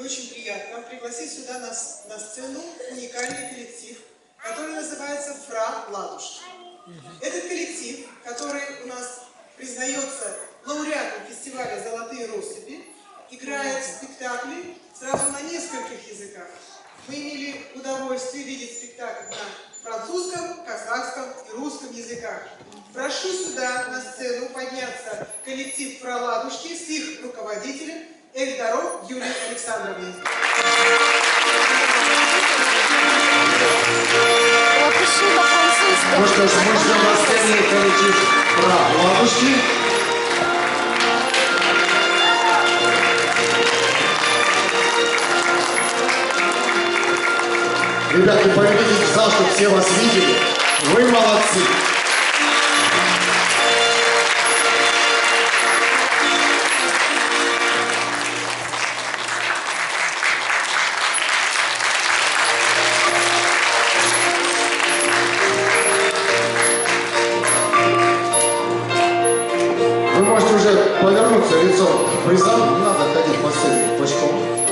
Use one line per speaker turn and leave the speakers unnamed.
и очень приятно пригласить сюда на сцену уникальный коллектив, который называется «Фра Ладушки». Этот коллектив, который у нас признается лауреатом фестиваля «Золотые россыпи», играет спектакли сразу на нескольких языках. Мы имели удовольствие видеть спектакль на французском, казахском и русском языках. Прошу сюда на сцену подняться коллектив «Фра Ладушки» с их руководителем Эльдаров Юлией Александровной.
Ну что ж, мы ждем на сцене коллектив «Фра Ладушки». Ребята, появитесь в зал, чтобы все вас видели. Вы молодцы. Вы можете уже повернуться лицом к призам, не надо ходить по сцене бочком.